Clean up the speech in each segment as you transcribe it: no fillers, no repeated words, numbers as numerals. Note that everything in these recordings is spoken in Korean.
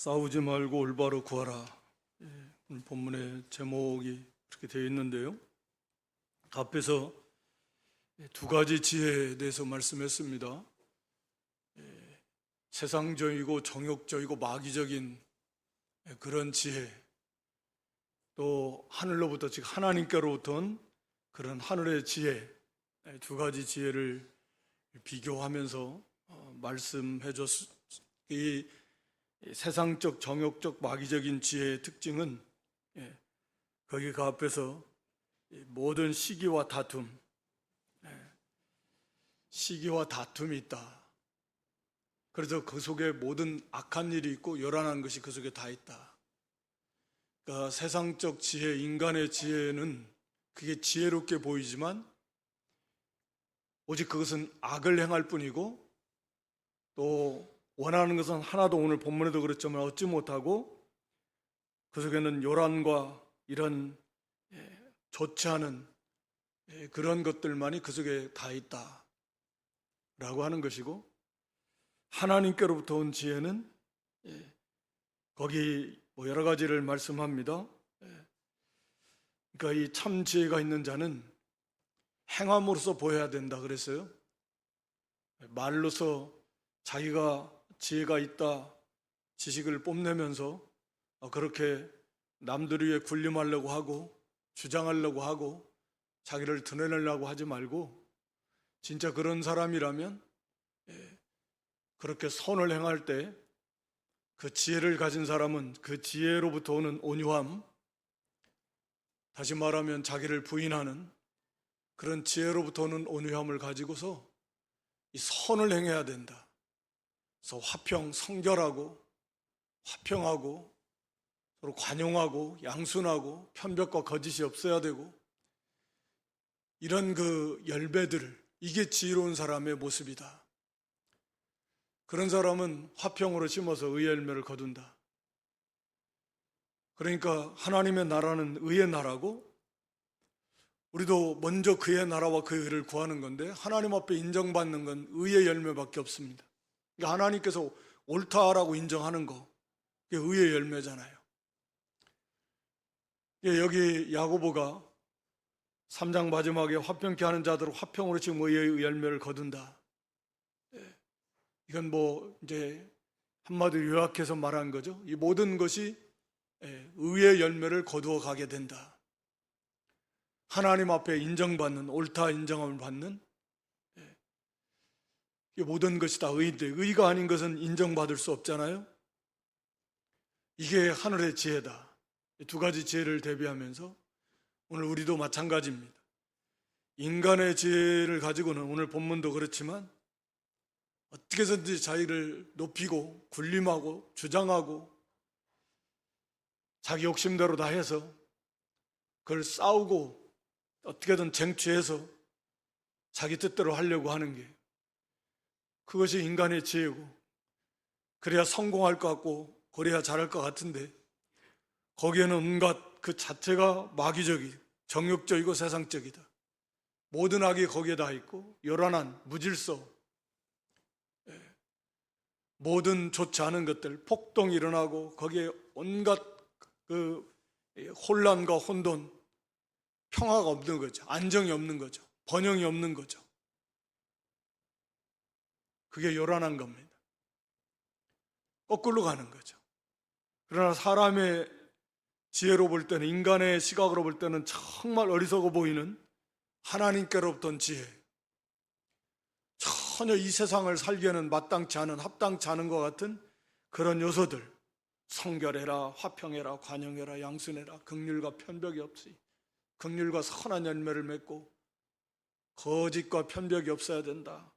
싸우지 말고 올바로 구하라. 오늘 본문의 제목이 그렇게 되어 있는데요. 앞에서 두 가지 지혜에 대해서 말씀했습니다. 세상적이고 정욕적이고 마귀적인 그런 지혜, 또 하늘로부터 즉 하나님께로부터 온 그런 하늘의 지혜, 두 가지 지혜를 비교하면서 말씀해 줬습니다. 이 세상적 정욕적 마귀적인 지혜의 특징은 거기 그 앞에서 모든 시기와 다툼, 시기와 다툼이 있다. 그래서 그 속에 모든 악한 일이 있고 요란한 것이 그 속에 다 있다. 그러니까 세상적 지혜, 인간의 지혜는 그게 지혜롭게 보이지만 오직 그것은 악을 행할 뿐이고, 또 원하는 것은 하나도 오늘 본문에도 그렇지만 얻지 못하고 그 속에는 요란과 이런 좋지 않은 그런 것들만이 그 속에 다 있다 라고 하는 것이고, 하나님께로부터 온 지혜는 거기 여러 가지를 말씀합니다. 그러니까 이 참 지혜가 있는 자는 행함으로써 보여야 된다 그랬어요. 말로서 자기가 지혜가 있다 지식을 뽐내면서 그렇게 남들 위해 군림하려고 하고 주장하려고 하고 자기를 드러내려고 하지 말고, 진짜 그런 사람이라면 그렇게 선을 행할 때 그 지혜를 가진 사람은 그 지혜로부터 오는 온유함, 다시 말하면 자기를 부인하는 그런 지혜로부터 오는 온유함을 가지고서 이 선을 행해야 된다. 그래서 성결하고 화평하고 서로 관용하고 양순하고 편벽과 거짓이 없어야 되고, 이런 그 열매들, 이게 지혜로운 사람의 모습이다. 그런 사람은 화평으로 심어서 의의 열매를 거둔다. 그러니까 하나님의 나라는 의의 나라고, 우리도 먼저 그의 나라와 그의 의를 구하는 건데 하나님 앞에 인정받는 건 의의 열매밖에 없습니다. 그러니까 하나님께서 옳다라고 인정하는 거, 그게 의의 열매잖아요. 여기 야고보가 3장 마지막에 화평케 하는 자들은 화평으로 지금 의의 열매를 거둔다. 이건 이제 한마디로 요약해서 말한 거죠. 이 모든 것이 의의 열매를 거두어 가게 된다. 하나님 앞에 인정받는, 옳다 인정함을 받는, 이 모든 것이 다 의인데 의가 아닌 것은 인정받을 수 없잖아요. 이게 하늘의 지혜다. 두 가지 지혜를 대비하면서 오늘 우리도 마찬가지입니다. 인간의 지혜를 가지고는 오늘 본문도 그렇지만 어떻게 해서든지 자기를 높이고 군림하고 주장하고 자기 욕심대로 다 해서 그걸 싸우고 어떻게든 쟁취해서 자기 뜻대로 하려고 하는 게, 그것이 인간의 지혜고, 그래야 성공할 것 같고 그래야 잘할 것 같은데 거기에는 온갖 그 자체가 마귀적이고 정욕적이고 세상적이다. 모든 악이 거기에 다 있고 요란한 무질서, 모든 좋지 않은 것들, 폭동이 일어나고 거기에 온갖 그 혼란과 혼돈, 평화가 없는 거죠. 안정이 없는 거죠. 번영이 없는 거죠. 그게 요란한 겁니다. 거꾸로 가는 거죠. 그러나 사람의 지혜로 볼 때는, 인간의 시각으로 볼 때는 정말 어리석어 보이는 하나님께로부터 온 지혜, 전혀 이 세상을 살기에는 마땅치 않은, 합당치 않은 것 같은 그런 요소들, 성결해라, 화평해라, 관용해라, 양순해라, 긍휼과 편벽이 없이 긍휼과 선한 열매를 맺고 거짓과 편벽이 없어야 된다.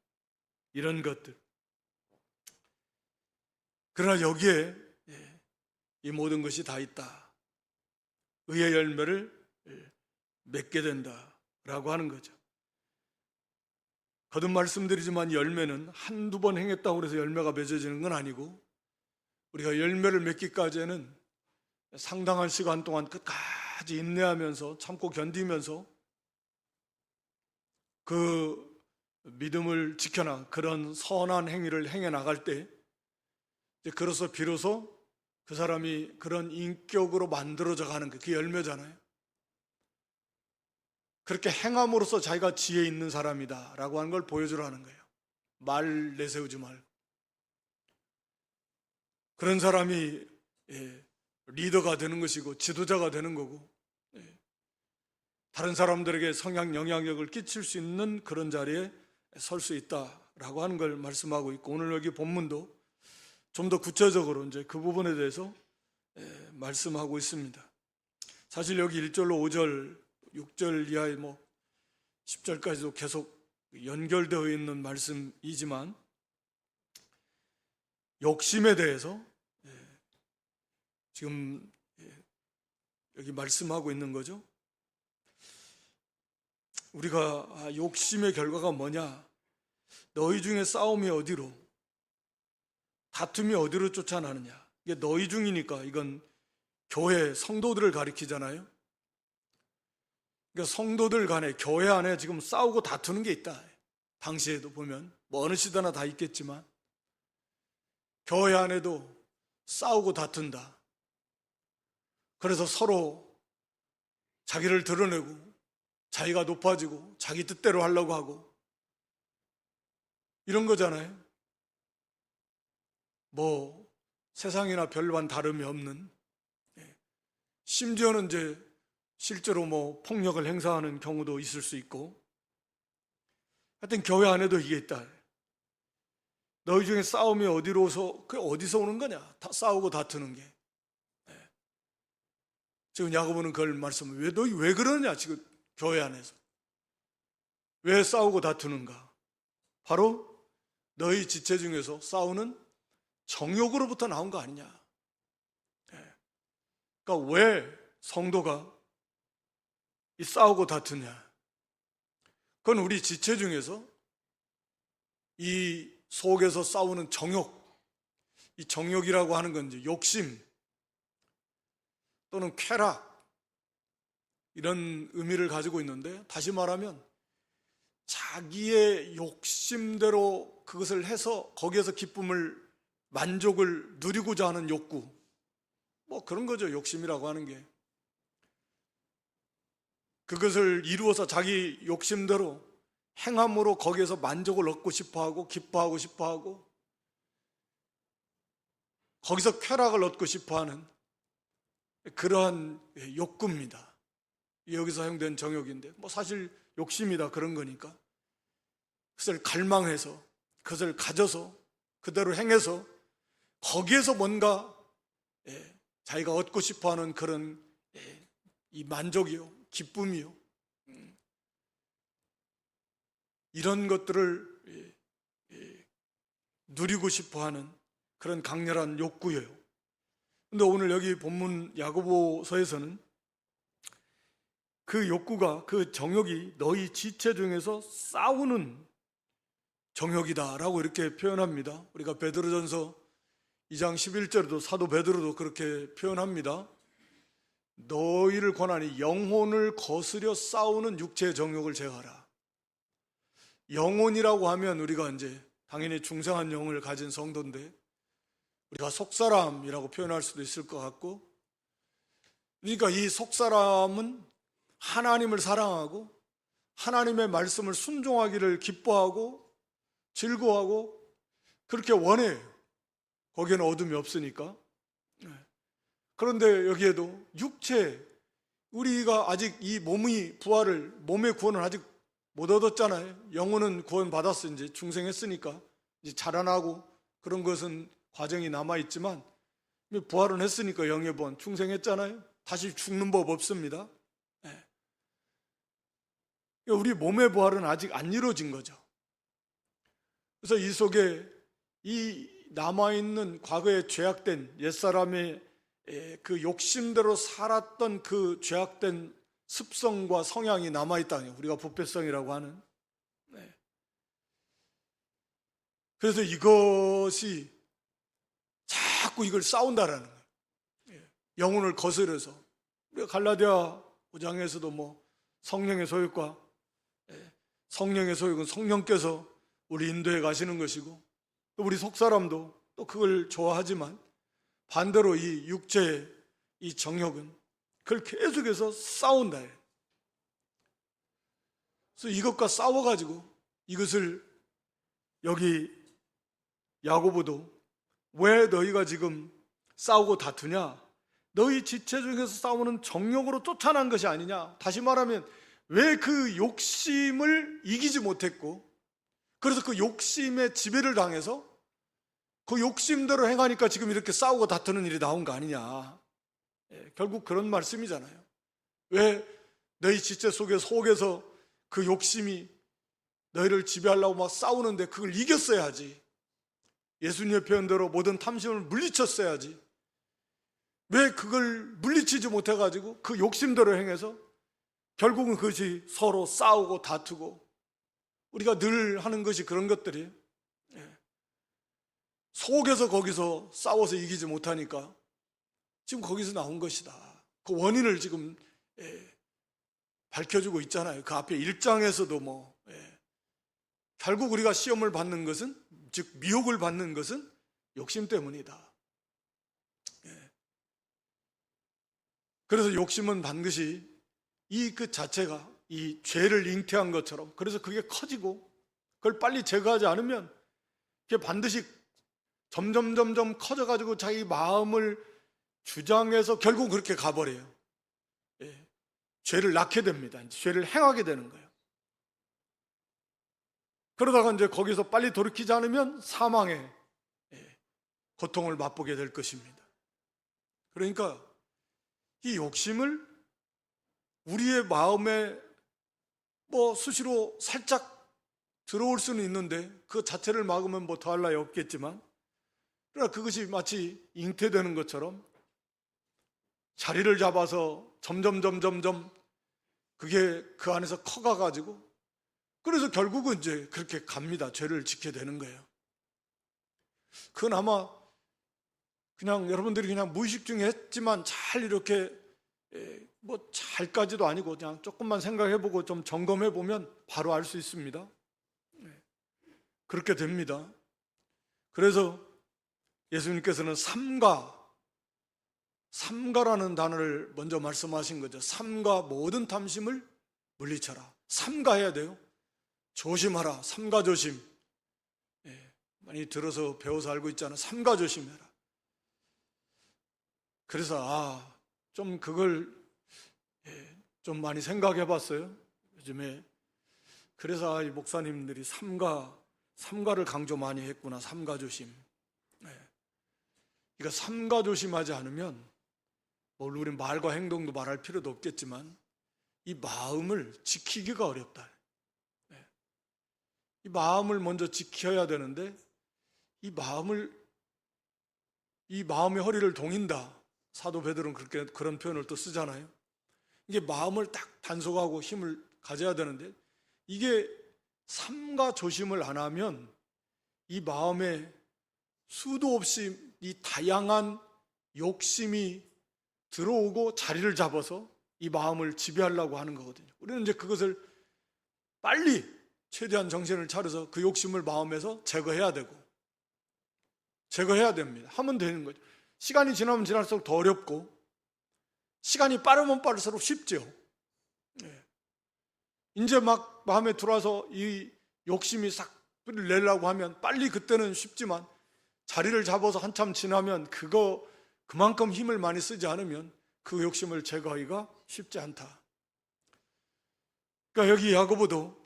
이런 것들. 그러나 여기에 이 모든 것이 다 있다. 의의 열매를 맺게 된다라고 하는 거죠. 거듭 말씀드리지만 열매는 한두 번 행했다고 해서 열매가 맺어지는 건 아니고, 우리가 열매를 맺기까지는 상당한 시간 동안 끝까지 인내하면서 참고 견디면서 그 믿음을 지켜나 그런 선한 행위를 행해 나갈 때, 그래서 비로소 그 사람이 그런 인격으로 만들어져 가는 그 열매잖아요. 그렇게 행함으로써 자기가 지혜 있는 사람이다라고 하는 걸 보여주라는 거예요. 말 내세우지 말고. 그런 사람이 리더가 되는 것이고 지도자가 되는 거고, 다른 사람들에게 영향력을 끼칠 수 있는 그런 자리에 설 수 있다라고 하는 걸 말씀하고 있고, 오늘 여기 본문도 좀 더 구체적으로 이제 그 부분에 대해서 말씀하고 있습니다. 사실 여기 1절로 5절, 6절 이하의 10절까지도 계속 연결되어 있는 말씀이지만, 욕심에 대해서 지금 여기 말씀하고 있는 거죠. 우리가 욕심의 결과가 뭐냐? 너희 중에 싸움이 어디로, 다툼이 어디로 쫓아나느냐? 이게 너희 중이니까 이건 교회 성도들을 가리키잖아요. 그러니까 성도들 간에, 교회 안에 지금 싸우고 다투는 게 있다. 당시에도 보면 어느 시대나 다 있겠지만 교회 안에도 싸우고 다툰다. 그래서 서로 자기를 드러내고 자기가 높아지고 자기 뜻대로 하려고 하고 이런 거잖아요. 세상이나 별반 다름이 없는, 심지어는 이제 실제로 폭력을 행사하는 경우도 있을 수 있고, 하여튼 교회 안에도 이게 있다. 너희 중에 싸움이 어디서 오는 거냐? 싸우고 다투는 게. 지금 야고보는 그걸 말씀을, 너희 왜 그러냐? 지금 교회 안에서 왜 싸우고 다투는가? 바로 너희 지체 중에서 싸우는 정욕으로부터 나온 거 아니냐? 그러니까 왜 성도가 이 싸우고 다투냐? 그건 우리 지체 중에서 이 속에서 싸우는 정욕, 이 정욕이라고 하는 건 이제 욕심 또는 쾌락, 이런 의미를 가지고 있는데, 다시 말하면 자기의 욕심대로 그것을 해서 거기에서 기쁨을, 만족을 누리고자 하는 욕구, 그런 거죠. 욕심이라고 하는 게 그것을 이루어서 자기 욕심대로 행함으로 거기에서 만족을 얻고 싶어하고 기뻐하고 싶어하고 거기서 쾌락을 얻고 싶어하는 그러한 욕구입니다. 여기서 사용된 정욕인데, 사실 욕심이다 그런 거니까 그것을 갈망해서, 그것을 가져서 그대로 행해서 거기에서 뭔가 자기가 얻고 싶어하는 그런 이 만족이요, 기쁨이요, 이런 것들을 누리고 싶어하는 그런 강렬한 욕구예요. 그런데 오늘 여기 본문 야고보서에서는 그 욕구가, 그 정욕이 너희 지체 중에서 싸우는 정욕이다라고 이렇게 표현합니다. 우리가 베드로전서 2장 11절에도 사도 베드로도 그렇게 표현합니다. 너희를 권하니 영혼을 거스려 싸우는 육체의 정욕을 제하라. 영혼이라고 하면 우리가 이제 당연히 중생한 영을 가진 성도인데, 우리가 속사람이라고 표현할 수도 있을 것 같고, 그러니까 이 속사람은 하나님을 사랑하고 하나님의 말씀을 순종하기를 기뻐하고 즐거워하고 그렇게 원해요. 거기에는 어둠이 없으니까. 그런데 여기에도 육체, 우리가 아직 이 몸의 구원을 아직 못 얻었잖아요. 영혼은 구원 받았어. 이제 중생했으니까 이제 자라나고 그런 것은 과정이 남아있지만, 부활은 했으니까 영의 번 중생했잖아요. 다시 죽는 법 없습니다. 우리 몸의 부활은 아직 안 이루어진 거죠. 그래서 이 속에 이 남아있는 과거에 죄악된 옛사람의 그 욕심대로 살았던 그 죄악된 습성과 성향이 남아있다는 거예요. 우리가 부패성이라고 하는. 그래서 이것이 자꾸 이걸 싸운다라는 거예요. 영혼을 거스려서. 우리가 갈라디아 5장에서도 성령의 소욕과, 성령의 소욕은 성령께서 우리 인도해 가시는 것이고, 또 우리 속사람도 또 그걸 좋아하지만 반대로 이 육체의 이 정욕은 그걸 계속해서 싸운다. 그래서 이것과 싸워가지고 이것을 여기 야고보도 왜 너희가 지금 싸우고 다투냐? 너희 지체 중에서 싸우는 정욕으로 쫓아난 것이 아니냐? 다시 말하면 왜 그 욕심을 이기지 못했고 그래서 그 욕심에 지배를 당해서 그 욕심대로 행하니까 지금 이렇게 싸우고 다투는 일이 나온 거 아니냐? 결국 그런 말씀이잖아요. 왜 너희 지체 속에서 그 욕심이 너희를 지배하려고 막 싸우는데 그걸 이겼어야지. 예수님의 표현대로 모든 탐심을 물리쳤어야지. 왜 그걸 물리치지 못해가지고 그 욕심대로 행해서 결국은 그것이 서로 싸우고 다투고 우리가 늘 하는 것이 그런 것들이 속에서 거기서 싸워서 이기지 못하니까 지금 거기서 나온 것이다. 그 원인을 지금 밝혀주고 있잖아요. 그 앞에 1장에서도 결국 우리가 시험을 받는 것은, 즉 미혹을 받는 것은 욕심 때문이다. 그래서 욕심은 반드시 이 그 자체가 이 죄를 잉태한 것처럼, 그래서 그게 커지고 그걸 빨리 제거하지 않으면 그게 반드시 점점 커져가지고 자기 마음을 주장해서 결국 그렇게 가버려요. 죄를 낳게 됩니다. 죄를 행하게 되는 거예요. 그러다가 이제 거기서 빨리 돌이키지 않으면 사망의 고통을 맛보게 될 것입니다. 그러니까 이 욕심을 우리의 마음에 수시로 살짝 들어올 수는 있는데 그 자체를 막으면 더할 나위 없겠지만, 그러나 그것이 마치 잉태되는 것처럼 자리를 잡아서 점점 그게 그 안에서 커가가지고, 그래서 결국은 이제 그렇게 갑니다. 죄를 짓게 되는 거예요. 그건 아마 그냥 여러분들이 그냥 무의식 중에 했지만 잘 이렇게 잘까지도 아니고 그냥 조금만 생각해보고 좀 점검해보면 바로 알 수 있습니다. 그렇게 됩니다. 그래서 예수님께서는 삼가라는 단어를 먼저 말씀하신 거죠. 삼가 모든 탐심을 물리쳐라. 삼가해야 돼요. 조심하라. 삼가조심. 많이 들어서 배워서 알고 있잖아요. 삼가조심해라. 그래서 좀 그걸 좀 많이 생각해 봤어요. 요즘에. 그래서 이 목사님들이 삼가를 강조 많이 했구나. 삼가조심. 그러니까 삼가조심하지 않으면 우리 말과 행동도 말할 필요도 없겠지만 이 마음을 지키기가 어렵다. 이 마음을 먼저 지켜야 되는데 이 마음의 허리를 동인다. 사도 베드로는 그런 표현을 또 쓰잖아요. 이게 마음을 딱 단속하고 힘을 가져야 되는데 이게 삼가 조심을 안 하면 이 마음에 수도 없이 이 다양한 욕심이 들어오고 자리를 잡아서 이 마음을 지배하려고 하는 거거든요. 우리는 이제 그것을 빨리 최대한 정신을 차려서 그 욕심을 마음에서 제거해야 됩니다. 하면 되는 거죠. 시간이 지나면 지날수록 더 어렵고 시간이 빠르면 빠를수록 쉽죠. 이제 막 마음에 들어와서 이 욕심이 싹 뿌리를 내려고 하면 빨리 그때는 쉽지만 자리를 잡아서 한참 지나면 그만큼 힘을 많이 쓰지 않으면 그 욕심을 제거하기가 쉽지 않다. 그러니까 여기 야고보도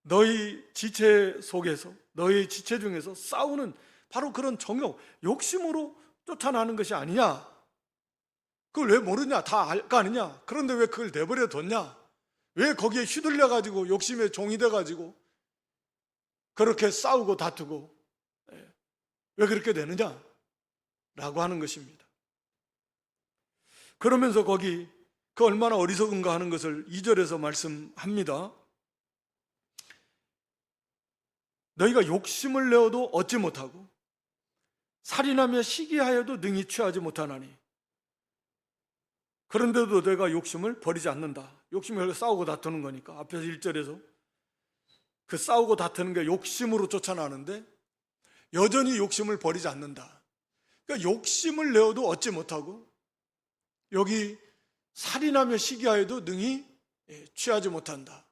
너희 지체 속에서, 너희 지체 중에서 싸우는 바로 그런 정욕, 욕심으로 쫓아나는 것이 아니냐? 그걸 왜 모르냐? 다 알 거 아니냐? 그런데 왜 그걸 내버려 뒀냐? 왜 거기에 휘둘려가지고 욕심의 종이 돼가지고 그렇게 싸우고 다투고 왜 그렇게 되느냐? 라고 하는 것입니다. 그러면서 거기 그 얼마나 어리석은가 하는 것을 2절에서 말씀합니다. 너희가 욕심을 내어도 얻지 못하고 살인하며 시기하여도 능히 취하지 못하나니 그런데도 내가 욕심을 버리지 않는다. 욕심이 싸우고 다투는 거니까 앞에서 1절에서 그 싸우고 다투는 게 욕심으로 쫓아나는데 여전히 욕심을 버리지 않는다. 그러니까 욕심을 내어도 얻지 못하고, 여기 살인하며 시기하여도 능히 취하지 못한다.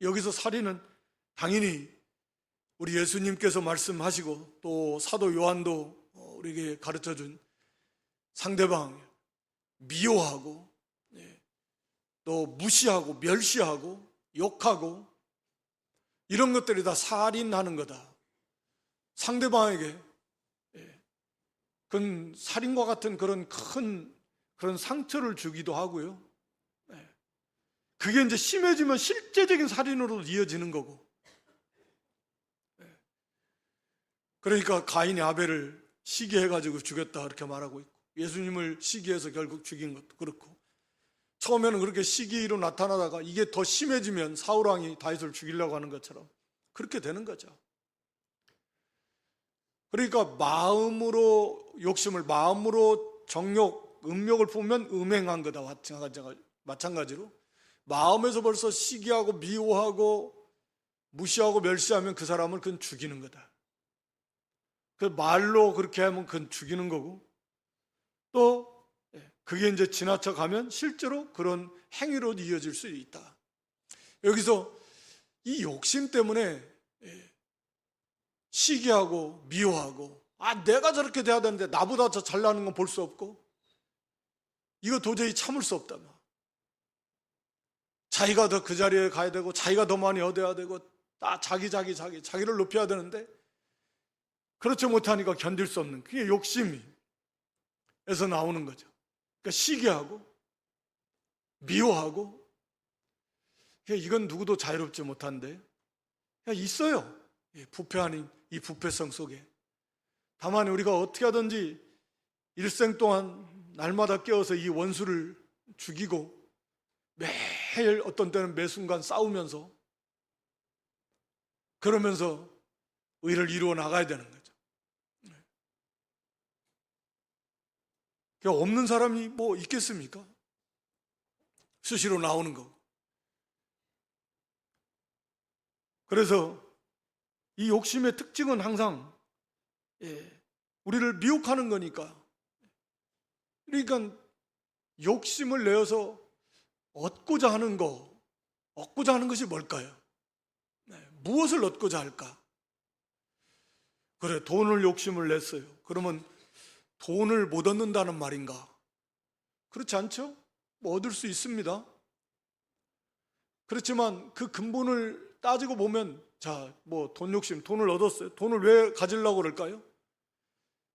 여기서 살인은 당연히 우리 예수님께서 말씀하시고 또 사도 요한도 우리에게 가르쳐준 상대방 미워하고 또 무시하고 멸시하고 욕하고 이런 것들이 다 살인하는 거다. 상대방에게 그건 살인과 같은 그런 큰 그런 상처를 주기도 하고요. 그게 이제 심해지면 실제적인 살인으로 이어지는 거고. 그러니까 가인이 아벨을 시기해가지고 죽였다 이렇게 말하고 있고, 예수님을 시기해서 결국 죽인 것도 그렇고, 처음에는 그렇게 시기로 나타나다가 이게 더 심해지면 사울왕이 다윗을 죽이려고 하는 것처럼 그렇게 되는 거죠. 그러니까 마음으로 욕심을, 마음으로 정욕, 음욕을 품으면 음행한 거다. 마찬가지로 마음에서 벌써 시기하고 미워하고 무시하고 멸시하면 그 사람을 그건 죽이는 거다. 그 말로 그렇게 하면 그건 죽이는 거고, 또 그게 이제 지나쳐 가면 실제로 그런 행위로 이어질 수 있다. 여기서 이 욕심 때문에 시기하고 미워하고, 내가 저렇게 돼야 되는데 나보다 더 잘나는 건 볼 수 없고, 이거 도저히 참을 수 없다. 자기가 더 그 자리에 가야 되고 자기가 더 많이 얻어야 되고 자기를 높여야 되는데 그렇지 못하니까 견딜 수 없는, 그게 욕심에서 나오는 거죠. 그러니까 시기하고 미워하고, 이건 누구도 자유롭지 못한데 있어요. 부패 아닌 이 부패성 속에. 다만 우리가 어떻게 하든지 일생 동안 날마다 깨어서 이 원수를 죽이고 매일 어떤 때는 매 순간 싸우면서 그러면서 의를 이루어 나가야 되는 거죠. 없는 사람이 뭐 있겠습니까? 수시로 나오는 거고. 그래서 이 욕심의 특징은 항상 우리를 미혹하는 거니까. 그러니까 욕심을 내어서 얻고자 하는 것이 뭘까요? 무엇을 얻고자 할까? 그래, 돈을 욕심을 냈어요. 그러면 돈을 못 얻는다는 말인가? 그렇지 않죠? 얻을 수 있습니다. 그렇지만 그 근본을 따지고 보면, 돈 욕심, 돈을 얻었어요. 돈을 왜 가지려고 그럴까요?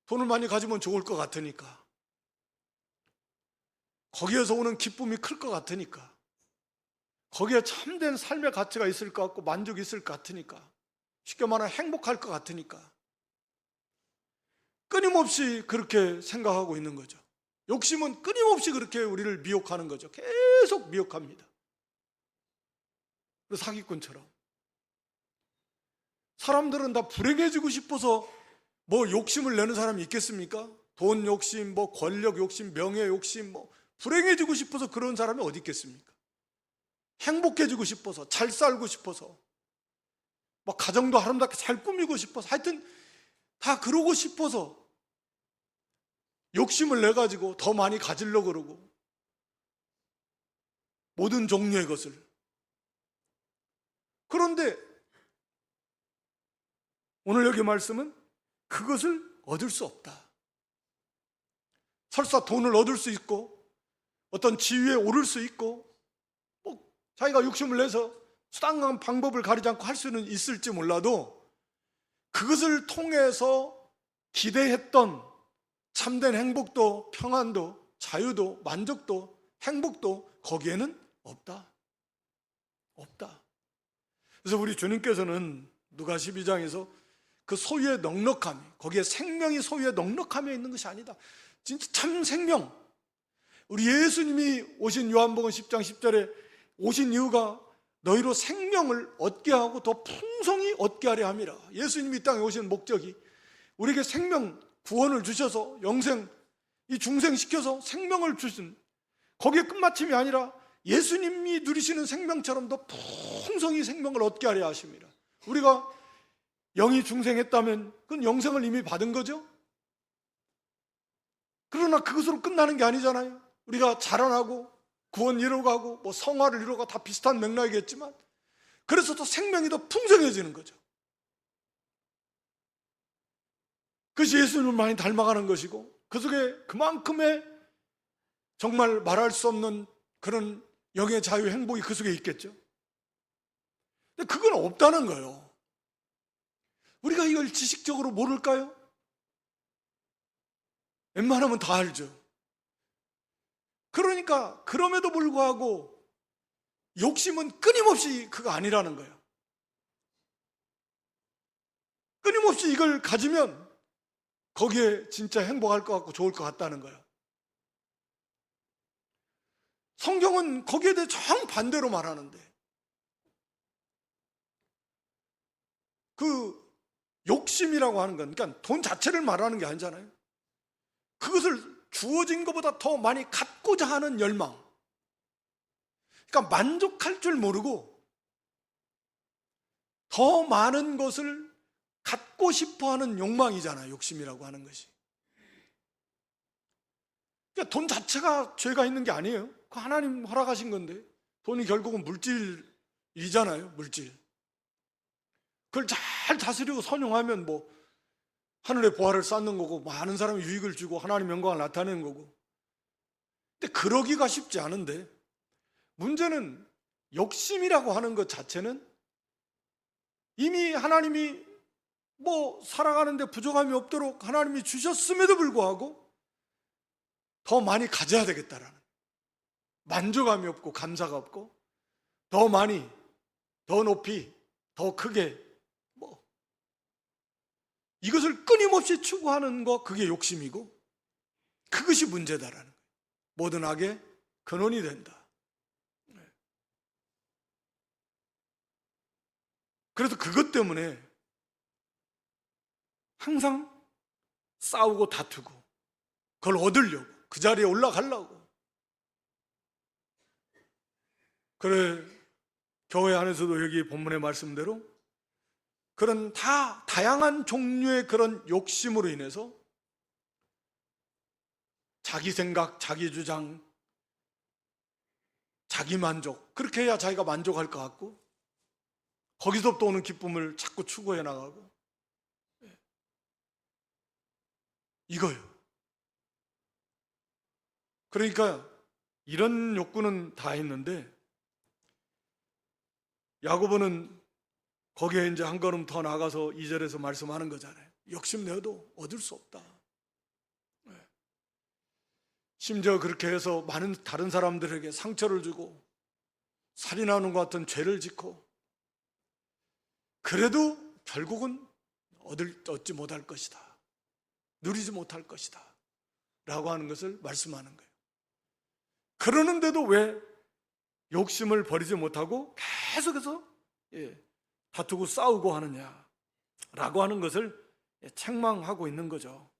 돈을 많이 가지면 좋을 것 같으니까. 거기에서 오는 기쁨이 클 것 같으니까. 거기에 참된 삶의 가치가 있을 것 같고 만족이 있을 것 같으니까. 쉽게 말하면 행복할 것 같으니까. 끊임없이 그렇게 생각하고 있는 거죠. 욕심은 끊임없이 그렇게 우리를 미혹하는 거죠. 계속 미혹합니다. 사기꾼처럼. 사람들은 다 불행해지고 싶어서 욕심을 내는 사람이 있겠습니까? 돈 욕심, 권력 욕심, 명예 욕심, 불행해지고 싶어서 그런 사람이 어디 있겠습니까? 행복해지고 싶어서, 잘 살고 싶어서, 가정도 아름답게 잘 꾸미고 싶어서, 하여튼 다 그러고 싶어서 욕심을 내가지고 더 많이 가지려고 그러고, 모든 종류의 것을. 그런데 오늘 여기 말씀은 그것을 얻을 수 없다. 설사 돈을 얻을 수 있고 어떤 지위에 오를 수 있고 자기가 욕심을 내서 수단강 방법을 가리지 않고 할 수는 있을지 몰라도, 그것을 통해서 기대했던 참된 행복도 평안도 자유도 만족도 행복도 거기에는 없다. 그래서 우리 주님께서는 누가 12장에서 그 소유의 넉넉함이, 거기에 생명이 소유의 넉넉함에 있는 것이 아니다. 진짜 참 생명. 우리 예수님이 오신 요한복음 10장 10절에 오신 이유가 너희로 생명을 얻게 하고 더 풍성히 얻게 하려 함이라. 예수님이 이 땅에 오신 목적이 우리에게 생명, 구원을 주셔서 영생, 이 중생시켜서 생명을 주신, 거기에 끝마침이 아니라 예수님이 누리시는 생명처럼 더 풍성히 생명을 얻게 하려 하십니다. 우리가 영이 중생했다면 그건 영생을 이미 받은 거죠. 그러나 그것으로 끝나는 게 아니잖아요. 우리가 자라나고 구원 이루어가고 뭐 성화를 이루어가 다 비슷한 맥락이겠지만, 그래서 더 생명이 더 풍성해지는 거죠. 그것이 예수님을 많이 닮아가는 것이고, 그 속에 그만큼의 정말 말할 수 없는 그런 영의 자유, 행복이 그 속에 있겠죠. 근데 그건 없다는 거예요. 우리가 이걸 지식적으로 모를까요? 웬만하면 다 알죠. 그러니까 그럼에도 불구하고 욕심은 끊임없이 그거 아니라는 거예요. 끊임없이 이걸 가지면 거기에 진짜 행복할 것 같고 좋을 것 같다는 거예요. 성경은 거기에 대해 정반대로 말하는데, 그 욕심이라고 하는 건 그러니까 돈 자체를 말하는 게 아니잖아요. 그것을 주어진 것보다 더 많이 갖고자 하는 열망. 그러니까 만족할 줄 모르고 더 많은 것을 갖고 싶어 하는 욕망이잖아요. 욕심이라고 하는 것이. 그러니까 돈 자체가 죄가 있는 게 아니에요. 그 하나님 허락하신 건데, 돈이 결국은 물질이잖아요. 물질. 그걸 잘 다스리고 선용하면 뭐 하늘의 보화를 쌓는 거고, 많은 사람이 유익을 주고 하나님 영광을 나타내는 거고. 근데 그러기가 쉽지 않은데, 문제는 욕심이라고 하는 것 자체는 이미 하나님이 뭐 살아가는데 부족함이 없도록 하나님이 주셨음에도 불구하고 더 많이 가져야 되겠다라는, 만족감이 없고 감사가 없고 더 많이, 더 높이, 더 크게, 뭐 이것을 끊임없이 추구하는 것, 그게 욕심이고 그것이 문제다라는 거예요. 모든 악의 근원이 된다. 그래서 그것 때문에 항상 싸우고 다투고 그걸 얻으려고, 그 자리에 올라가려고. 그래, 교회 안에서도 여기 본문의 말씀대로 그런 다양한 종류의 그런 욕심으로 인해서 자기 생각, 자기 주장, 자기 만족, 그렇게 해야 자기가 만족할 것 같고 거기서부터 오는 기쁨을 자꾸 추구해 나가고, 이거예요. 그러니까 이런 욕구는 다 있는데, 야고보는 거기에 이제 한 걸음 더 나가서 2절에서 말씀하는 거잖아요. 욕심내어도 얻을 수 없다. 심지어 그렇게 해서 많은 다른 사람들에게 상처를 주고 살인하는 것 같은 죄를 짓고, 그래도 결국은 얻지 못할 것이다, 누리지 못할 것이다 라고 하는 것을 말씀하는 거예요. 그러는데도 왜 욕심을 버리지 못하고 계속해서 다투고 싸우고 하느냐 라고 하는 것을 책망하고 있는 거죠.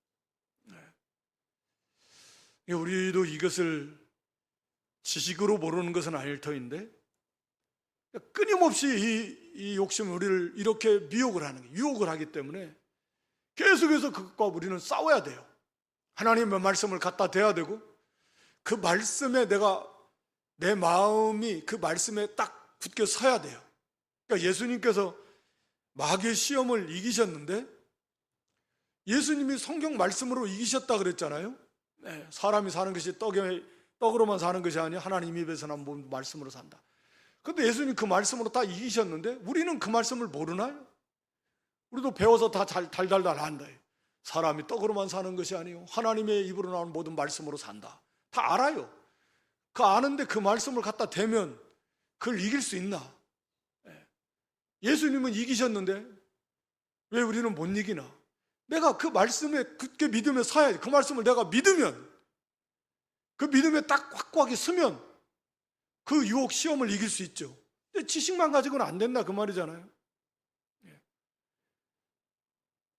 우리도 이것을 지식으로 모르는 것은 아닐 터인데, 끊임없이 이 욕심은 우리를 이렇게 미혹을 하는 거예요. 유혹을 하기 때문에 계속해서 그것과 우리는 싸워야 돼요. 하나님의 말씀을 갖다 대야 되고, 그 말씀에 내 마음이 그 말씀에 딱 붙게 서야 돼요. 그러니까 예수님께서 마귀의 시험을 이기셨는데, 예수님이 성경 말씀으로 이기셨다 그랬잖아요. 네, 사람이 사는 것이 떡으로만 사는 것이 아니라 하나님 입에서 난 말씀으로 산다. 근데 예수님 그 말씀으로 다 이기셨는데 우리는 그 말씀을 모르나요? 우리도 배워서 다 달달달 한다. 사람이 떡으로만 사는 것이 아니요 하나님의 입으로 나오는 모든 말씀으로 산다. 다 알아요. 그 아는데 그 말씀을 갖다 대면 그걸 이길 수 있나? 예수님은 이기셨는데 왜 우리는 못 이기나? 내가 그 말씀에 굳게 믿으며 서야지. 그 말씀을 내가 믿으면, 그 믿음에 딱 확고하게 서면 그 유혹, 시험을 이길 수 있죠. 근데 지식만 가지고는 안 된다 그 말이잖아요.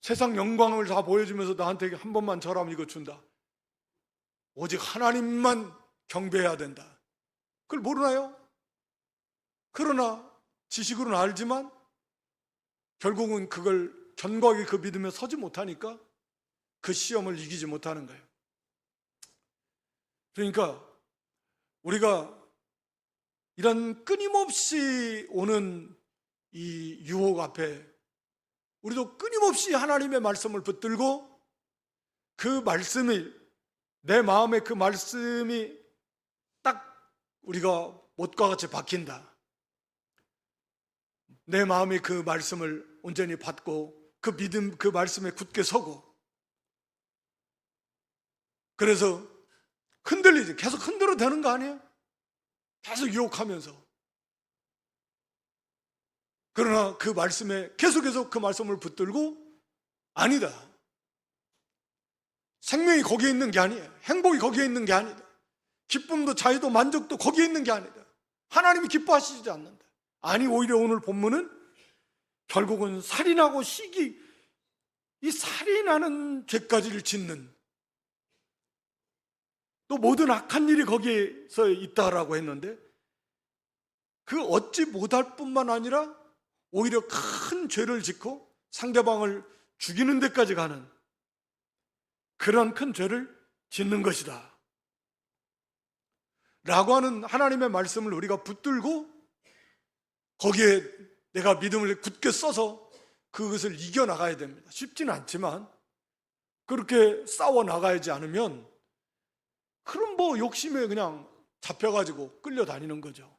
세상 영광을 다 보여주면서 나한테 한 번만 절하면 이거 준다. 오직 하나님만 경배해야 된다. 그걸 모르나요? 그러나 지식으로는 알지만 결국은 그걸 견고하게 그 믿음에 서지 못하니까 그 시험을 이기지 못하는 거예요. 그러니까 우리가 이런 끊임없이 오는 이 유혹 앞에 우리도 끊임없이 하나님의 말씀을 붙들고 그 말씀이, 내 마음에 그 말씀이 딱 우리가 못과 같이 박힌다. 내 마음이 그 말씀을 온전히 받고 그 믿음, 그 말씀에 굳게 서고, 그래서 흔들리지, 계속 흔들어 대는 거 아니에요? 계속 유혹하면서. 그러나 그 말씀에 계속해서 그 말씀을 붙들고, 아니다, 생명이 거기에 있는 게 아니에요. 행복이 거기에 있는 게 아니다. 기쁨도 자유도 만족도 거기에 있는 게 아니다. 하나님이 기뻐하시지 않는다. 아니, 오히려 오늘 본문은 결국은 살인하고 시기, 이 살인하는 죄까지를 짓는, 또 모든 악한 일이 거기에서 있다라고 했는데, 그 얻지 못할 뿐만 아니라 오히려 큰 죄를 짓고 상대방을 죽이는 데까지 가는 그런 큰 죄를 짓는 것이다 라고 하는 하나님의 말씀을 우리가 붙들고 거기에 내가 믿음을 굳게 써서 그것을 이겨나가야 됩니다. 쉽지는 않지만 그렇게 싸워나가야지 않으면 그럼 뭐 욕심에 그냥 잡혀가지고 끌려다니는 거죠.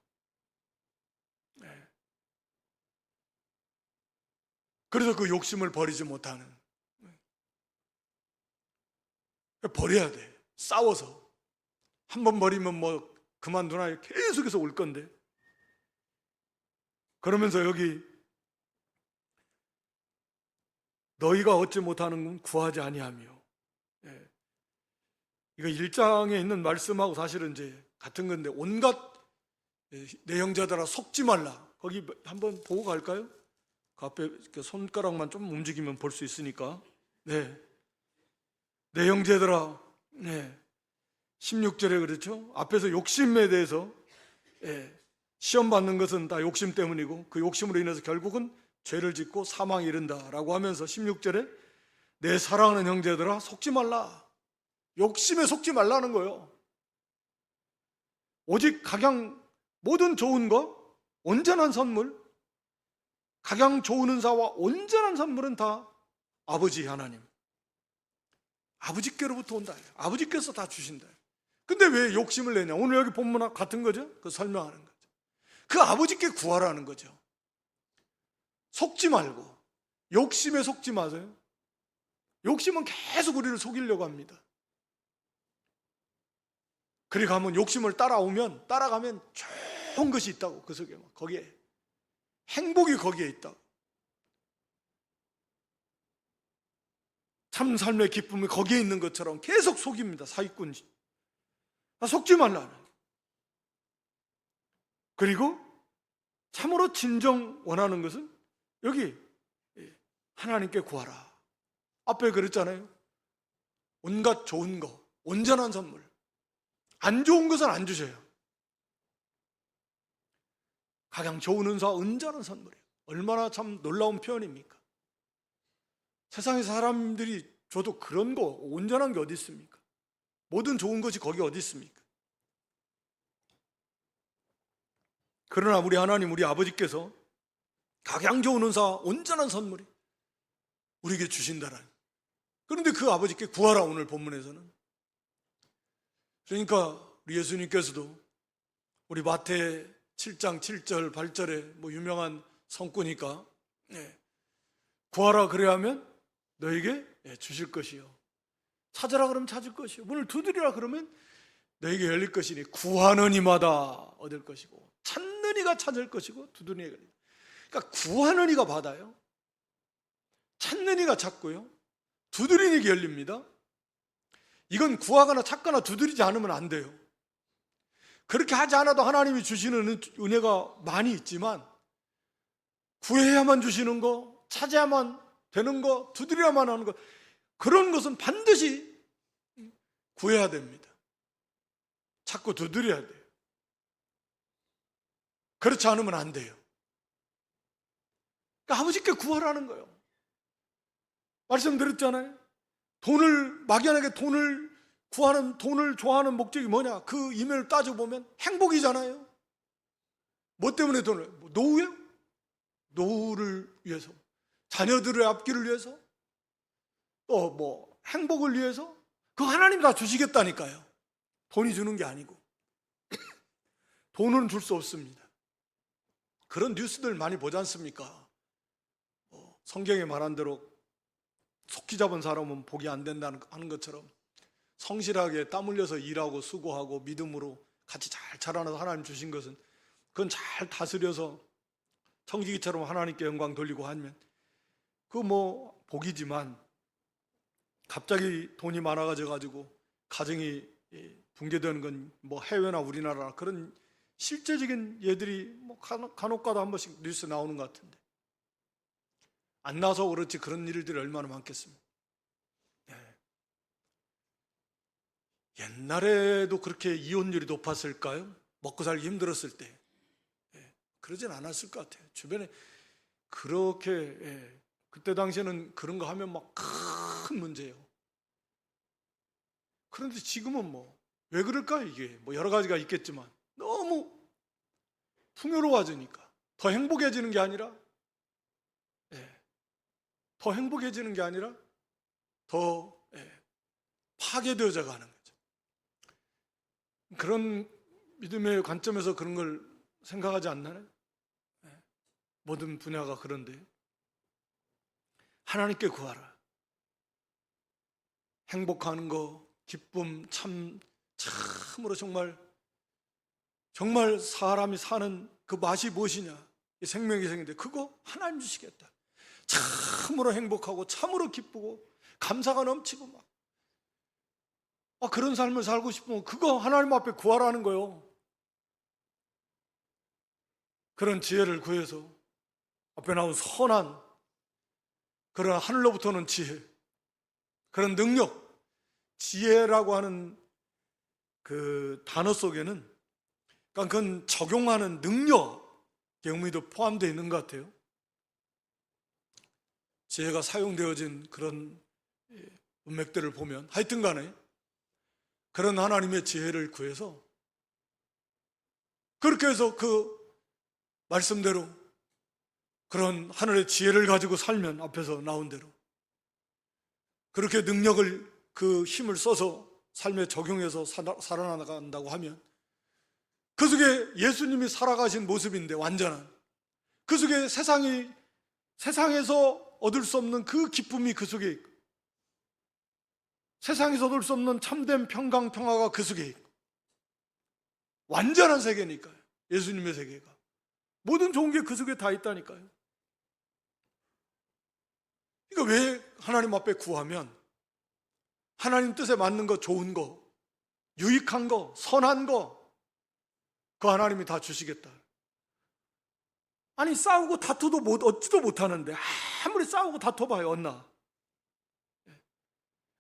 그래서 그 욕심을 버리지 못하는, 버려야 돼. 싸워서. 한 번 버리면 뭐 그만두나 계속해서 올 건데. 그러면서 여기 너희가 얻지 못하는 건 구하지 아니하며, 이거 1장에 있는 말씀하고 사실은 이제 같은 건데, 온갖 내 형제들아 속지 말라. 거기 한번 보고 갈까요? 그 앞에 손가락만 좀 움직이면 볼 수 있으니까. 네. 내 형제들아, 16절에 그렇죠? 앞에서 욕심에 대해서, 시험 받는 것은 다 욕심 때문이고 그 욕심으로 인해서 결국은 죄를 짓고 사망에 이른다라고 하면서 16절에 내 사랑하는 형제들아 속지 말라. 욕심에 속지 말라는 거예요. 오직 각양 모든 좋은 거, 온전한 선물, 각양 좋은 은사와 온전한 선물은 다 아버지 하나님, 아버지께로부터 온다. 아버지께서 다 주신다. 근데 왜 욕심을 내냐? 오늘 여기 본문 같은 거죠? 그 설명하는 거죠. 그 아버지께 구하라는 거죠. 속지 말고, 욕심에 속지 마세요. 욕심은 계속 우리를 속이려고 합니다. 그리 가면 욕심을 따라가면 좋은 것이 있다고. 그 속에 거기에 행복이 거기에 있다고. 참 삶의 기쁨이 거기에 있는 것처럼 계속 속입니다. 사기꾼. 속지 말라는. 그리고 참으로 진정 원하는 것은 여기 하나님께 구하라. 앞에 그랬잖아요. 온갖 좋은 거, 온전한 선물. 안 좋은 것은 안 주셔요. 가장 좋은 은사와 온전한 선물이에요. 얼마나 참 놀라운 표현입니까? 세상의 사람들이 줘도 그런 거, 온전한 게 어디 있습니까? 모든 좋은 것이 거기 어디 있습니까? 그러나 우리 하나님, 우리 아버지께서 가장 좋은 은사와 온전한 선물이 우리에게 주신다라는. 그런데 그 아버지께 구하라, 오늘 본문에서는. 그러니까 우리 예수님께서도 우리 마태 7장 7절 8절에 뭐 유명한 성구니까, 구하라 그래야 하면 너에게 주실 것이요, 찾으라 그러면 찾을 것이요, 문을 두드리라 그러면 너에게 열릴 것이니 구하는 이마다 얻을 것이고 찾는 이가 찾을 것이고 두드리는 이가 열릴. 그러니까 구하는 이가 받아요, 찾는 이가 찾고요, 두드리는 이가 열립니다. 이건 구하거나 찾거나 두드리지 않으면 안 돼요. 그렇게 하지 않아도 하나님이 주시는 은혜가 많이 있지만, 구해야만 주시는 거, 찾아야만 되는 거, 두드려야만 하는 거, 그런 것은 반드시 구해야 됩니다. 찾고 두드려야 돼요. 그렇지 않으면 안 돼요. 그러니까 아버지께 구하라는 거예요. 말씀드렸잖아요. 막연하게 돈을 구하는 돈을 좋아하는 목적이 뭐냐? 그 이면을 따져보면 행복이잖아요. 뭐 때문에 돈을? 노후요? 노후를 위해서, 자녀들의 앞길을 위해서, 또 뭐 행복을 위해서, 그거 하나님이 다 주시겠다니까요. 돈이 주는 게 아니고. 돈은 줄 수 없습니다. 그런 뉴스들 많이 보지 않습니까? 성경에 말한 대로 속기 잡은 사람은 복이 안 된다는 하는 것처럼 성실하게 땀 흘려서 일하고 수고하고 믿음으로 같이 잘 자라나서 하나님 주신 것은 그건 잘 다스려서 청지기처럼 하나님께 영광 돌리고 하면 그 뭐 복이지만, 갑자기 돈이 많아져 가지고 가정이 붕괴되는 건 뭐 해외나 우리나라 그런 실제적인 예들이 뭐 간혹가다 한 번씩 뉴스 나오는 것 같은데, 안 나서 그렇지 그런 일들이 얼마나 많겠습니까? 네. 옛날에도 그렇게 이혼율이 높았을까요? 먹고 살기 힘들었을 때. 그러진 않았을 것 같아요. 주변에 그렇게, 그때 당시에는 그런 거 하면 막 큰 문제예요. 그런데 지금은 뭐 왜 그럴까? 이게 뭐 여러 가지가 있겠지만 너무 풍요로워지니까 더 행복해지는 게 아니라, 더 행복해지는 게 아니라 더 파괴되어져 가는 거죠. 그런 믿음의 관점에서 그런 걸 생각하지 않나요? 모든 분야가 그런데 하나님께 구하라. 행복하는 거, 기쁨, 참으로 정말 사람이 사는 그 맛이 무엇이냐? 생명이 생긴데 그거 하나님 주시겠다. 참으로 행복하고 참으로 기쁘고 감사가 넘치고 막 그런 삶을 살고 싶으면 그거 하나님 앞에 구하라는 거예요. 그런 지혜를 구해서 앞에 나온 선한 그런 하늘로부터 오는 지혜, 그런 능력, 지혜라고 하는 그 단어 속에는 그러니까 그건 적용하는 능력의 의미도 포함되어 있는 것 같아요. 지혜가 사용되어진 그런 문맥들을 보면 하여튼 간에 그런 하나님의 지혜를 구해서 그렇게 해서 그 말씀대로 그런 하늘의 지혜를 가지고 살면 앞에서 나온 대로 그렇게 능력을, 그 힘을 써서 삶에 적용해서 살아나간다고 하면 그 속에 예수님이 살아가신 모습인데, 완전한 그 속에 세상에서 얻을 수 없는 그 기쁨이 그 속에 있고, 세상에서 얻을 수 없는 참된 평강 평화가 그 속에 있고, 완전한 세계니까요. 예수님의 세계가 모든 좋은 게 그 속에 다 있다니까요. 그러니까 왜 하나님 앞에 구하면 하나님 뜻에 맞는 거, 좋은 거, 유익한 거, 선한 거, 그 하나님이 다 주시겠다. 아니 싸우고 다투도 얻지도 못하는데 아무리 싸우고 다퉈봐요, 얻나?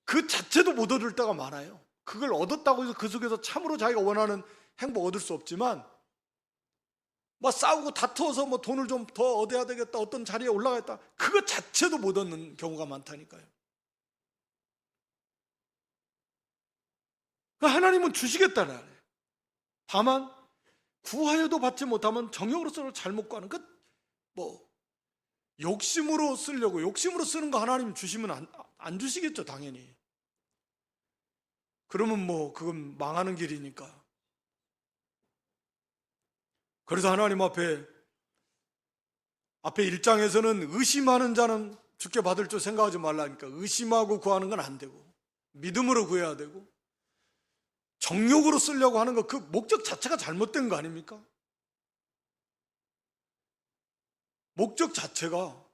그 자체도 못 얻을 때가 많아요. 그걸 얻었다고 해서 그 속에서 참으로 자기가 원하는 행복 얻을 수 없지만, 뭐 싸우고 다투어서 뭐 돈을 좀 더 얻어야 되겠다, 어떤 자리에 올라가겠다, 그거 자체도 못 얻는 경우가 많다니까요. 하나님은 주시겠다는 거예요. 다만 구하여도 받지 못하면 정욕으로서 잘못 구하는 것, 뭐 욕심으로 쓰려고, 욕심으로 쓰는 거 하나님 주시면 안 주시겠죠, 당연히. 그러면 뭐 그건 망하는 길이니까. 그래서 하나님 앞에 1장에서는 의심하는 자는 주께 받을 줄 생각하지 말라니까, 의심하고 구하는 건 안 되고 믿음으로 구해야 되고, 정욕으로 쓰려고 하는 거, 그 목적 자체가 잘못된 거 아닙니까? 목적 자체가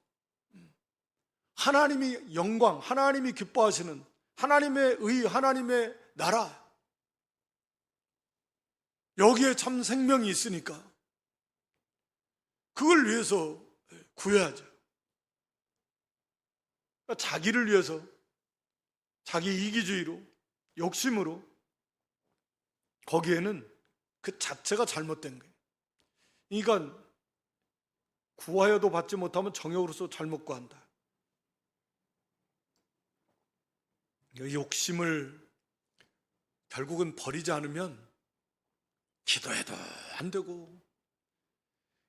하나님이 영광, 하나님이 기뻐하시는 하나님의 의, 하나님의 나라, 여기에 참 생명이 있으니까 그걸 위해서 구해야죠. 그러니까 자기를 위해서, 자기 이기주의로, 욕심으로, 거기에는 그 자체가 잘못된 거예요. 그러니까 구하여도 받지 못하면 정욕으로서 잘못 구한다. 욕심을 결국은 버리지 않으면 기도해도 안 되고,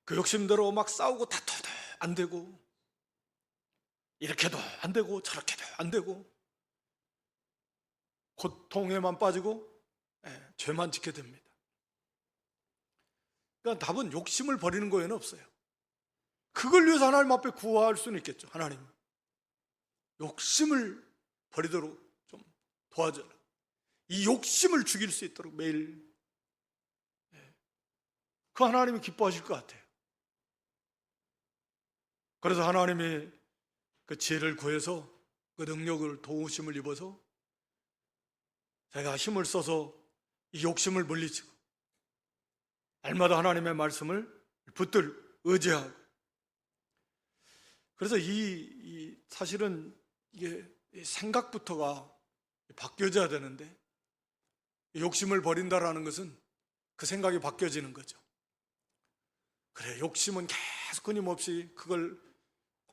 그 욕심대로 막 싸우고 다퉈도 안 되고, 이렇게도 안 되고 저렇게도 안 되고, 고통에만 빠지고 죄만 짓게 됩니다. 그러니까 답은 욕심을 버리는 거에는 없어요. 그걸 위해서 하나님 앞에 구할 수는 있겠죠. 하나님, 욕심을 버리도록 좀 도와줘라. 이 욕심을 죽일 수 있도록 매일, 그 하나님이 기뻐하실 것 같아요. 그래서 하나님이 그 지혜를 구해서 그 능력을, 도우심을 입어서 제가 힘을 써서 이 욕심을 물리치고 날마다 하나님의 말씀을 붙들 의지하고, 그래서 사실은 이게 생각부터가 바뀌어져야 되는데, 욕심을 버린다라는 것은 그 생각이 바뀌어지는 거죠. 그래, 욕심은 계속 끊임없이 그걸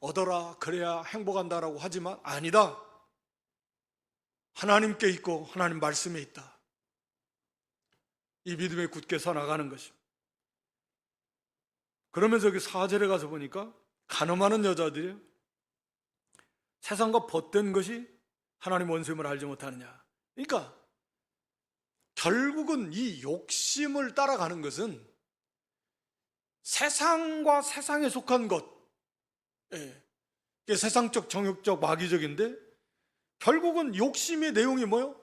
얻어라, 그래야 행복한다라고 하지만 아니다. 하나님께 있고 하나님 말씀에 있다. 이 믿음에 굳게 서 나가는 것입니다. 그러면서 여기 4절에 가서 보니까 간음하는 여자들이요, 세상과 벗된 것이 하나님 원수임을 알지 못하느냐. 그러니까 결국은 이 욕심을 따라가는 것은 세상과 세상에 속한 것, 이게 세상적, 정욕적, 마귀적인데, 결국은 욕심의 내용이 뭐예요?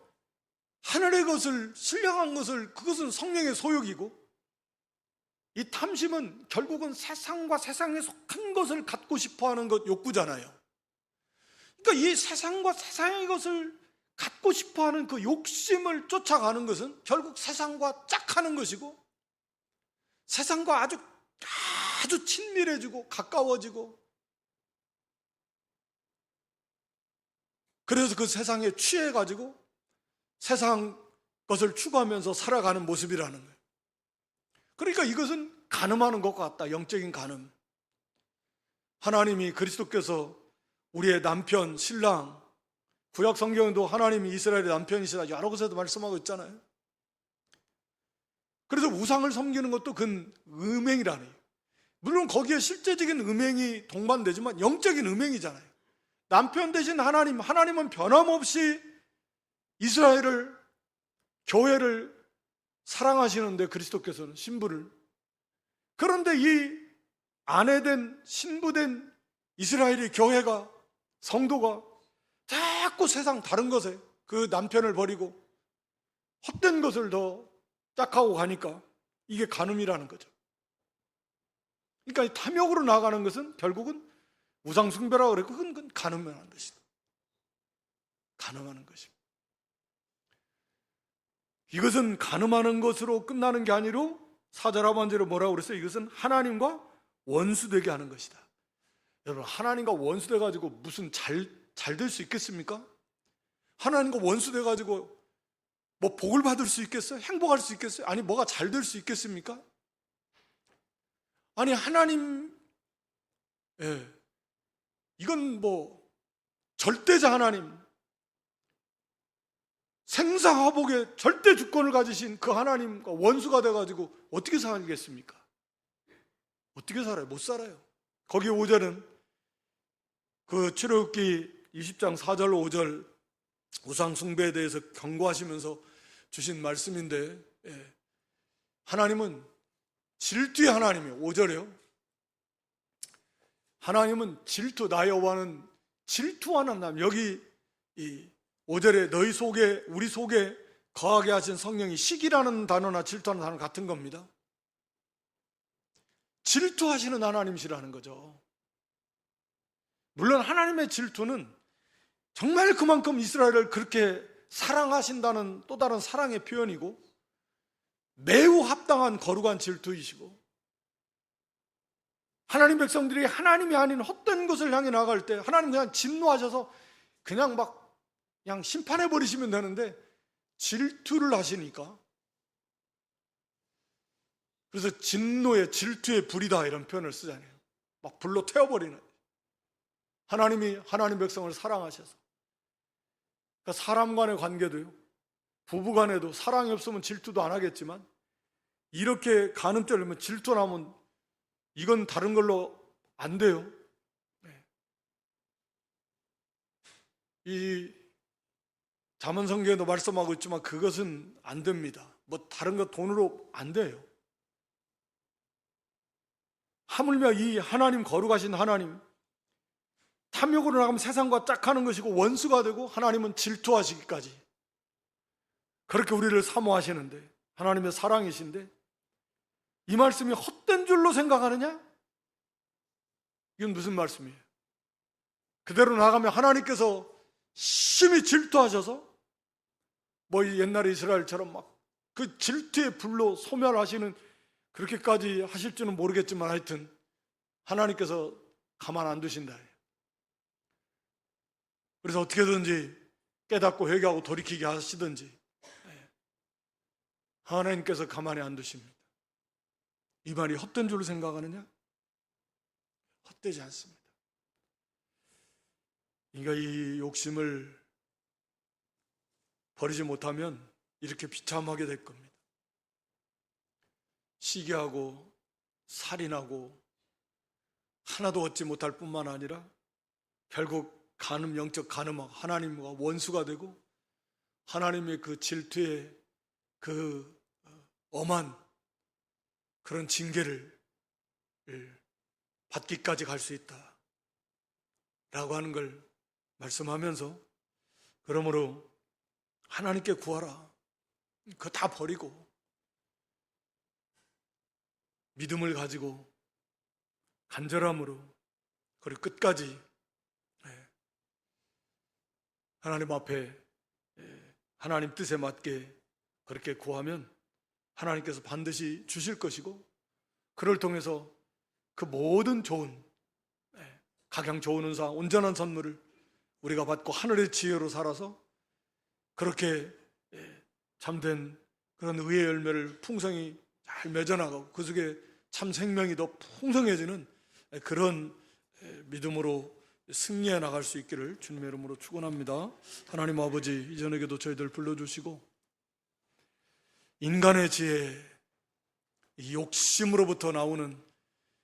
하늘의 것을, 신령한 것을, 그것은 성령의 소욕이고, 이 탐심은 결국은 세상과 세상에 속한 것을 갖고 싶어하는 것, 욕구잖아요. 그러니까 이 세상과 세상의 것을 갖고 싶어하는 그 욕심을 쫓아가는 것은 결국 세상과 짝하는 것이고, 세상과 아주 친밀해지고 가까워지고, 그래서 그 세상에 취해가지고 세상 것을 추구하면서 살아가는 모습이라는 거예요. 그러니까 이것은 간음하는 것 같다. 영적인 간음. 하나님이, 그리스도께서 우리의 남편, 신랑, 구약 성경에도 하나님이 이스라엘의 남편이시다 여러 곳에도 말씀하고 있잖아요. 그래서 우상을 섬기는 것도 그건 음행이라네요. 물론 거기에 실제적인 음행이 동반되지만 영적인 음행이잖아요. 남편 대신 하나님은 변함없이 이스라엘을, 교회를 사랑하시는데, 그리스도께서는 신부를, 그런데 이 아내된, 신부된 이스라엘의 교회가, 성도가 자꾸 세상 다른 것에 그 남편을 버리고 헛된 것을 더 짝하고 가니까 이게 간음이라는 거죠. 그러니까 탐욕으로 나아가는 것은 결국은 우상숭배라고 그랬고, 그건 간음하는 것이다. 간음하는 것입니다. 이것은 간음하는 것으로 끝나는 게 아니로 4절 하반절에 뭐라고 그랬어요? 이것은 하나님과 원수되게 하는 것이다. 여러분, 하나님과 원수돼 가지고 무슨 잘 될 수 있겠습니까? 하나님과 원수돼 가지고 뭐 복을 받을 수 있겠어요? 행복할 수 있겠어요? 아니, 뭐가 잘 될 수 있겠습니까? 아니, 하나님, 이건 뭐 절대자 하나님, 생사화복의 절대 주권을 가지신 그 하나님과 원수가 돼가지고 어떻게 살겠습니까? 어떻게 살아요? 못 살아요. 거기 5절은 그 출애굽기 20장 4절 5절 우상 숭배에 대해서 경고하시면서 주신 말씀인데, 하나님은 질투의 하나님이에요. 5절에요. 하나님은 질투, 나의 여호와는 질투하는 하나님. 여기 이 5절에 너희 속에, 우리 속에 거하게 하신 성령이 시기라는 단어나 질투하는 단어 같은 겁니다. 질투하시는 하나님이시라는 거죠. 물론 하나님의 질투는 정말 그만큼 이스라엘을 그렇게 사랑하신다는 또 다른 사랑의 표현이고, 매우 합당한 거룩한 질투이시고, 하나님 백성들이 하나님이 아닌 헛된 것을 향해 나갈 때 하나님 그냥 진노하셔서 그냥 심판해 버리시면 되는데 질투를 하시니까, 그래서 진노의, 질투의 불이다 이런 표현을 쓰잖아요. 막 불로 태워버리는. 하나님이 하나님 백성을 사랑하셔서, 그러니까 사람 간의 관계도요, 부부간에도 사랑이 없으면 질투도 안 하겠지만 이렇게 간음죄를 질투나면 이건 다른 걸로 안 돼요. 이 잠언성경에도 말씀하고 있지만 그것은 안 됩니다. 뭐 다른 거 돈으로 안 돼요. 하물며 이 하나님, 거룩하신 하나님, 탐욕으로 나가면 세상과 짝하는 것이고 원수가 되고 하나님은 질투하시기까지 그렇게 우리를 사모하시는데, 하나님의 사랑이신데 이 말씀이 헛된 줄로 생각하느냐? 이건 무슨 말씀이에요? 그대로 나가면 하나님께서 심히 질투하셔서 뭐 옛날에 이스라엘처럼 막 그 질투의 불로 소멸하시는 그렇게까지 하실 줄은 모르겠지만 하여튼 하나님께서 가만 안 두신다. 그래서 어떻게든지 깨닫고 회개하고 돌이키게 하시든지 하나님께서 가만히 안 두십니다. 이 말이 헛된 줄로 생각하느냐? 헛되지 않습니다. 그러니까 이 욕심을 버리지 못하면 이렇게 비참하게 될 겁니다. 시기하고 살인하고 하나도 얻지 못할 뿐만 아니라 결국 간음, 영적 간음하고 하나님과 원수가 되고 하나님의 그 질투의 그 엄한 그런 징계를 받기까지 갈 수 있다 라고 하는 걸 말씀하면서, 그러므로 하나님께 구하라. 그거 다 버리고 믿음을 가지고 간절함으로 그리고 끝까지 하나님 앞에 하나님 뜻에 맞게 그렇게 구하면 하나님께서 반드시 주실 것이고, 그를 통해서 그 모든 좋은 각양 좋은 은사, 온전한 선물을 우리가 받고 하늘의 지혜로 살아서 그렇게 참된 그런 의의 열매를 풍성히 잘 맺어나가고 그 속에 참 생명이 더 풍성해지는 그런 믿음으로 승리해 나갈 수 있기를 주님의 이름으로 축원합니다. 하나님 아버지, 이전에게도 저희들 불러주시고 인간의 지혜, 이 욕심으로부터 나오는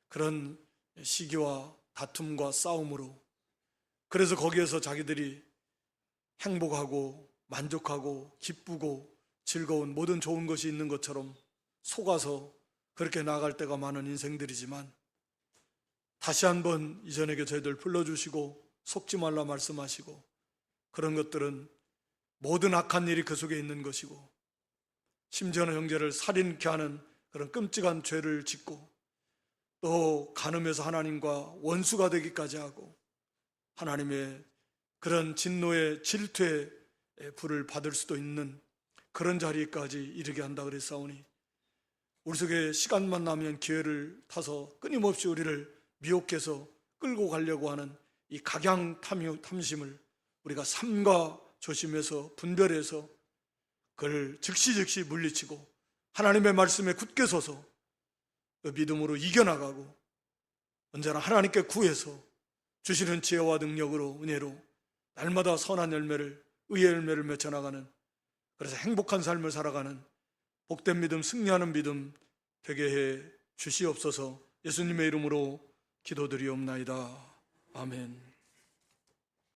그런 시기와 다툼과 싸움으로, 그래서 거기에서 자기들이 행복하고 만족하고 기쁘고 즐거운 모든 좋은 것이 있는 것처럼 속아서 그렇게 나아갈 때가 많은 인생들이지만, 다시 한번 이전에게 저희들 불러주시고 속지 말라 말씀하시고, 그런 것들은 모든 악한 일이 그 속에 있는 것이고, 심지어는 형제를 살인케 하는 그런 끔찍한 죄를 짓고 또 간음해서 하나님과 원수가 되기까지 하고 하나님의 그런 진노의 질투의 불을 받을 수도 있는 그런 자리까지 이르게 한다 그랬사오니, 우리 속에 시간만 나면 기회를 타서 끊임없이 우리를 미혹해서 끌고 가려고 하는 이 각양 탐심을 우리가 삼가 조심해서 분별해서 그걸 즉시 물리치고 하나님의 말씀에 굳게 서서 그 믿음으로 이겨나가고 언제나 하나님께 구해서 주시는 지혜와 능력으로, 은혜로 날마다 선한 열매를, 의의 열매를 맺어나가는, 그래서 행복한 삶을 살아가는 복된 믿음, 승리하는 믿음 되게 해 주시옵소서. 예수님의 이름으로 기도드리옵나이다. 아멘.